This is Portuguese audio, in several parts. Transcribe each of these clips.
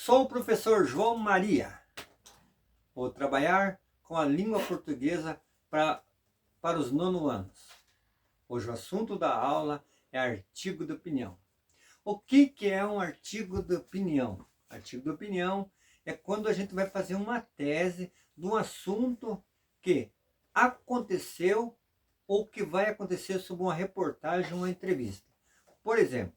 Sou o professor João Maria. Vou trabalhar com a língua portuguesa para os nono anos. Hoje o assunto da aula é artigo de opinião. O que é um artigo de opinião? Artigo de opinião é quando a gente vai fazer uma tese de um assunto que aconteceu ou que vai acontecer sobre uma reportagem, uma entrevista. Por exemplo,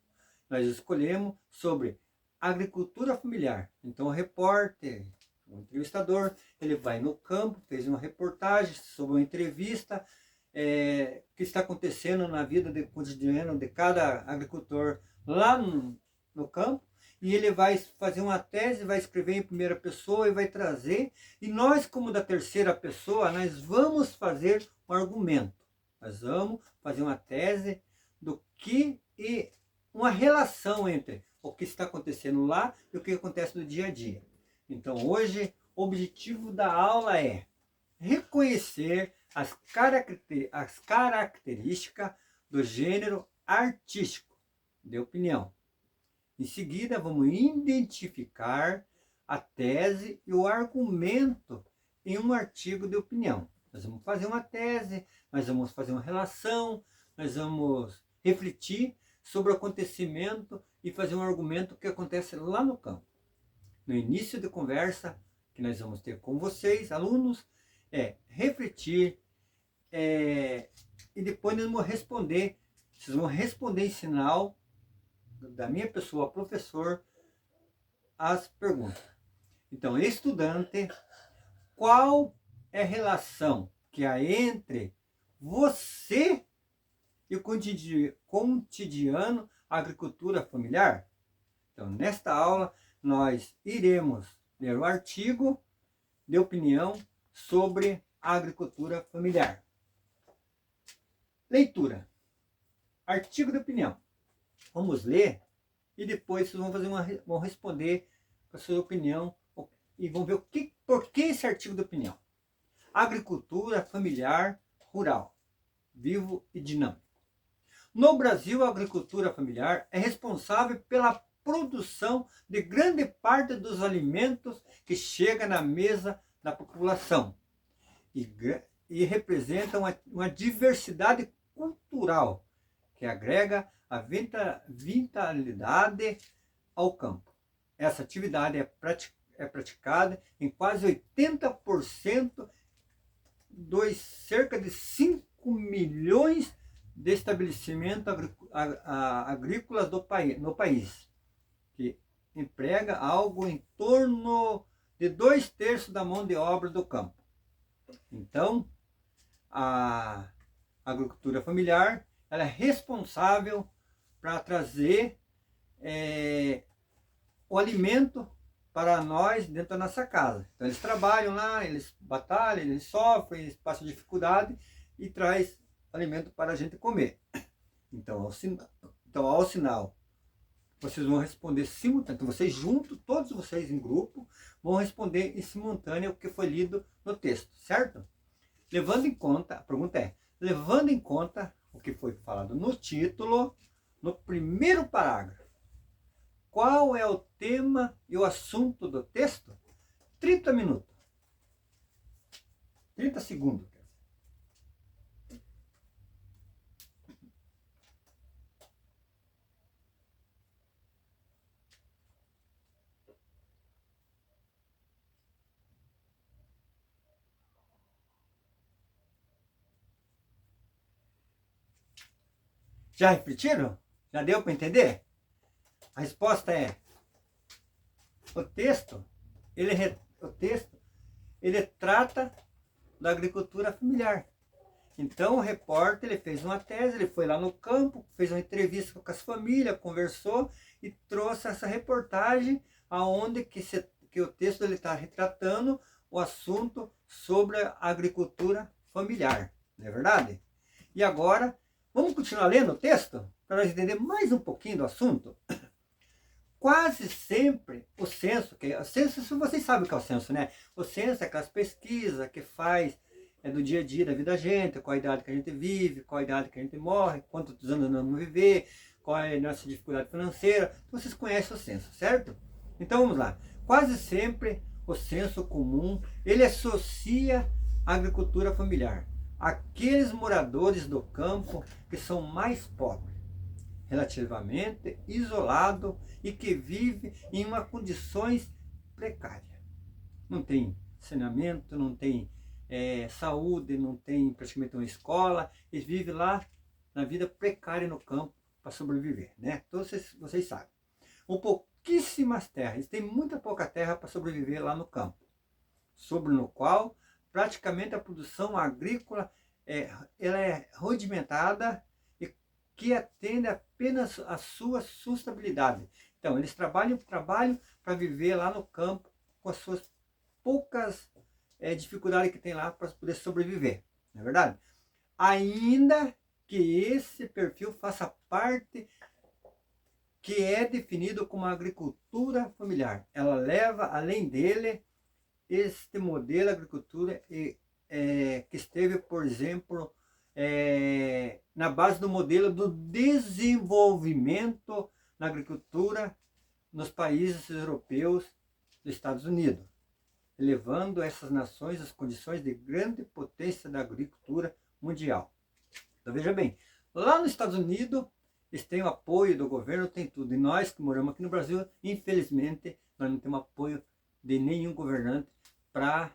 nós escolhemos sobre agricultura familiar. Então o repórter, o entrevistador, ele vai no campo, fez uma reportagem sobre uma entrevista que está acontecendo na vida cotidiana de cada agricultor lá no campo, e ele vai fazer uma tese, vai escrever em primeira pessoa e vai trazer, e nós, como da terceira pessoa, nós vamos fazer um argumento. Nós vamos fazer uma tese do que e uma relação entre o que está acontecendo lá e o que acontece no dia a dia. Então hoje o objetivo da aula é reconhecer as características do gênero artístico de opinião. Em seguida vamos identificar a tese e o argumento em um artigo de opinião. Nós vamos fazer uma tese, nós vamos fazer uma relação, nós vamos refletir sobre o acontecimento e fazer um argumento que acontece lá no campo. No início da conversa que nós vamos ter com vocês, alunos, refletir e depois nós vamos responder. Vocês vão responder em sinal da minha pessoa, professor, as perguntas. Então, estudante, qual é a relação que há entre você e o cotidiano agricultura familiar? Então, nesta aula, nós iremos ler o artigo de opinião sobre a agricultura familiar. Leitura. Artigo de opinião. Vamos ler e depois vocês vão responder a sua opinião e vão ver por que esse artigo de opinião. Agricultura familiar rural, vivo e dinâmico. No Brasil, a agricultura familiar é responsável pela produção de grande parte dos alimentos que chegam na mesa da população e representa uma diversidade cultural que agrega a vitalidade ao campo. Essa atividade é praticada em quase 80% dos cerca de 5 milhões de estabelecimentos agrícolas no país, que emprega algo em torno de 2/3 da mão de obra do campo. Então, a agricultura familiar ela é responsável para trazer o alimento para nós dentro da nossa casa. Então eles trabalham lá, eles batalham, eles sofrem, eles passam dificuldade e traz alimento para a gente comer. Então ao sinal, vocês vão responder simultâneo. Então vocês juntos, todos vocês em grupo, vão responder em simultâneo o que foi lido no texto, certo? Levando em conta, a pergunta é, levando em conta o que foi falado no título, no primeiro parágrafo, qual é o tema e o assunto do texto? 30 minutos. 30 segundos. Já refletiram? Já deu para entender? A resposta é: o texto ele trata da agricultura familiar. Então o repórter ele fez uma tese, ele foi lá no campo, fez uma entrevista com as famílias, conversou e trouxe essa reportagem aonde que o texto ele está retratando o assunto sobre a agricultura familiar, não é verdade? E agora vamos continuar lendo o texto para nós entender mais um pouquinho do assunto. Quase sempre o censo, vocês sabem o que é o censo, né? O censo é aquelas pesquisas que faz do dia a dia da vida da gente, qual a idade que a gente vive, qual a idade que a gente morre, quantos anos nós vamos viver, qual é a nossa dificuldade financeira. Vocês conhecem o censo, certo? Então vamos lá. quase sempre o senso comum, ele associa a agricultura familiar àqueles moradores do campo que são mais pobres, relativamente isolados e que vivem em uma condições precárias. Não tem saneamento, não tem saúde, não tem praticamente uma escola, eles vivem lá na vida precária no campo para sobreviver, né? Então vocês sabem. Pouquíssimas terras, eles têm muita pouca terra para sobreviver lá no campo, sobre no qual praticamente a produção agrícola ela é rudimentada e que atende apenas a sua sustentabilidade. Então eles trabalham para viver lá no campo com as suas poucas dificuldades que tem lá para poder sobreviver, não é verdade? Ainda que esse perfil faça parte que é definido como agricultura familiar. Ela leva, além dele, este modelo de agricultura que esteve, por exemplo, na base do modelo do desenvolvimento na agricultura nos países europeus dos Estados Unidos, elevando essas nações às condições de grande potência da agricultura mundial. Então veja bem, lá nos Estados Unidos eles têm o apoio do governo, tem tudo. E nós que moramos aqui no Brasil, infelizmente, nós não temos apoio de nenhum governante para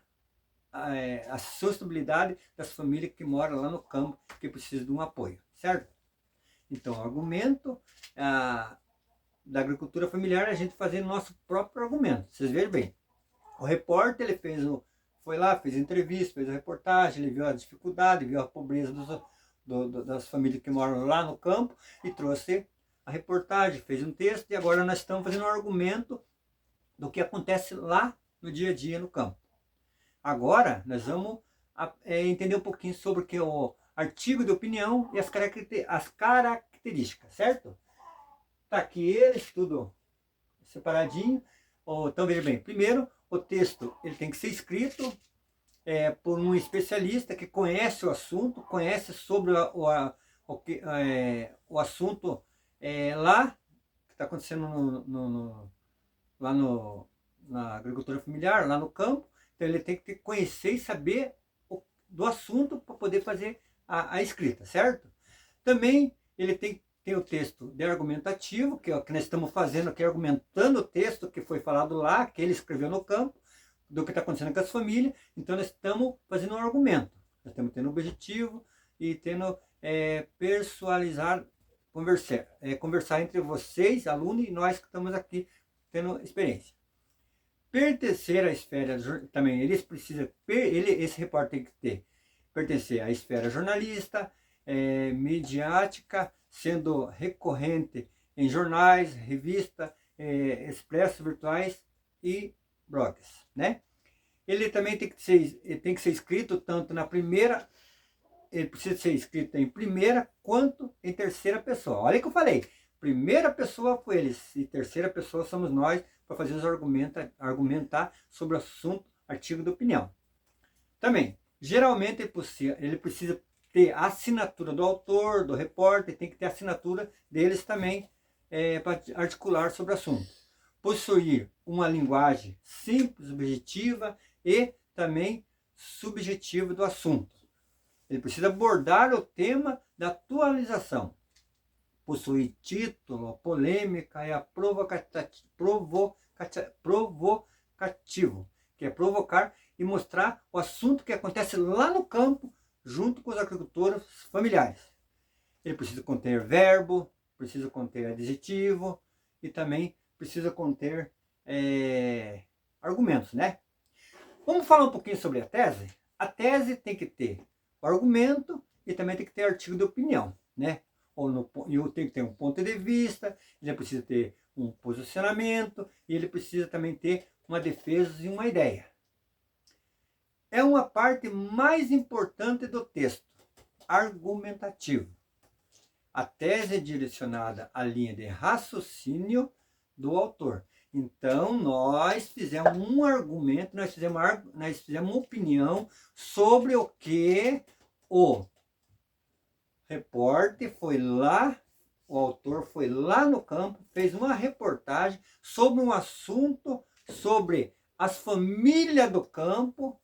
a sustentabilidade das famílias que moram lá no campo, que precisam de um apoio, certo? Então, o argumento da agricultura familiar é a gente fazer nosso próprio argumento. Vocês vejam bem, o repórter ele foi lá, fez entrevista, fez a reportagem, ele viu a dificuldade, viu a pobreza das famílias que moram lá no campo e trouxe a reportagem, fez um texto e agora nós estamos fazendo um argumento do que acontece lá no dia a dia no campo. Agora nós vamos entender um pouquinho sobre o que é o artigo de opinião e as características, certo? Tá aqui eles, tudo separadinho. Então veja bem, primeiro o texto ele tem que ser escrito por um especialista que conhece o assunto, conhece sobre o assunto lá, que está acontecendo lá na agricultura familiar, lá no campo. Então ele tem que conhecer e saber do assunto para poder fazer a escrita, certo? Também ele tem o texto de argumentativo, que é o que nós estamos fazendo aqui, argumentando o texto que foi falado lá, que ele escreveu no campo, do que está acontecendo com as famílias. Então nós estamos fazendo um argumento, nós estamos tendo um objetivo e tendo conversar entre vocês, alunos, e nós que estamos aqui tendo experiência. Pertencer à esfera, também esse repórter tem que pertencer à esfera jornalista, midiática, sendo recorrente em jornais, revistas, expressos virtuais e blogs, né? Ele também tem que ser escrito tanto na primeira, ele precisa ser escrito em primeira quanto em terceira pessoa. Olha o que eu falei, primeira pessoa foi eles e terceira pessoa somos nós para fazer argumentar sobre o assunto, artigo de opinião. Também, geralmente ele precisa ter a assinatura do autor, do repórter, tem que ter a assinatura deles também para articular sobre o assunto. Possuir uma linguagem simples, objetiva e também subjetiva do assunto. Ele precisa abordar o tema da atualização. Possuir título, polêmica e a provocativo, que é provocar e mostrar o assunto que acontece lá no campo, junto com os agricultores familiares. Ele precisa conter verbo, precisa conter adjetivo e também precisa conter argumentos, né? Vamos falar um pouquinho sobre a tese? A tese tem que ter o argumento e também tem que ter artigo de opinião, né? Ou tem que ter um ponto de vista, ele precisa ter um posicionamento e ele precisa também ter uma defesa e uma ideia. É uma parte mais importante do texto, argumentativo. A tese é direcionada à linha de raciocínio do autor. Então, nós fizemos um argumento, nós fizemos uma opinião sobre o que o repórter foi lá, o autor foi lá no campo, fez uma reportagem sobre um assunto sobre as famílias do campo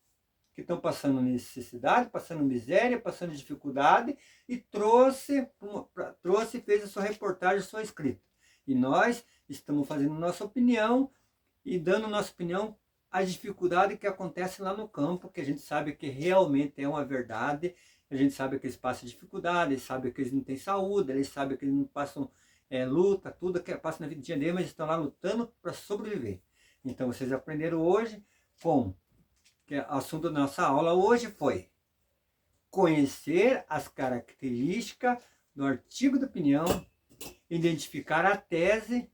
que estão passando necessidade, passando miséria, passando dificuldade, e trouxe e fez a sua reportagem, a sua escrita. E nós estamos fazendo nossa opinião e dando nossa opinião às dificuldades que acontecem lá no campo, que a gente sabe que realmente é uma verdade, a gente sabe que eles passam dificuldade, eles sabem que eles não têm saúde, eles sabem que eles não passam luta, tudo que passa na vida de dia, mas estão lá lutando para sobreviver. Então vocês aprenderam hoje como que o assunto da nossa aula hoje foi conhecer as características do artigo de opinião, identificar a tese,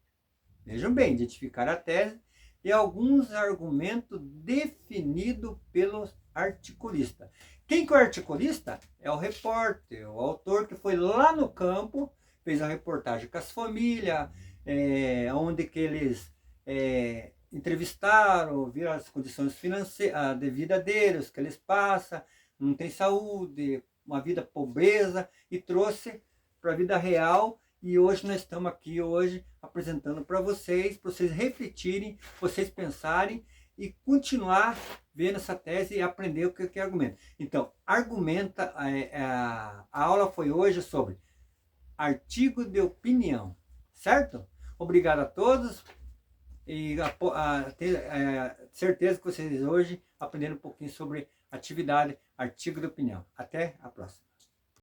vejam bem, identificar a tese e alguns argumentos definidos pelo articulista. Quem que é o articulista? É o repórter, o autor que foi lá no campo, fez a reportagem com as famílias, onde que eles entrevistaram, viram as condições financeiras de vida deles, que eles passam, não tem saúde, uma vida pobreza, e trouxe para a vida real. E hoje nós estamos aqui hoje apresentando para vocês refletirem, vocês pensarem e continuar vendo essa tese e aprender o que é argumento. Então, argumenta, a aula foi hoje sobre artigo de opinião, certo? Obrigado a todos e ter certeza que vocês hoje aprenderam um pouquinho sobre atividade, artigo de opinião. Até a próxima.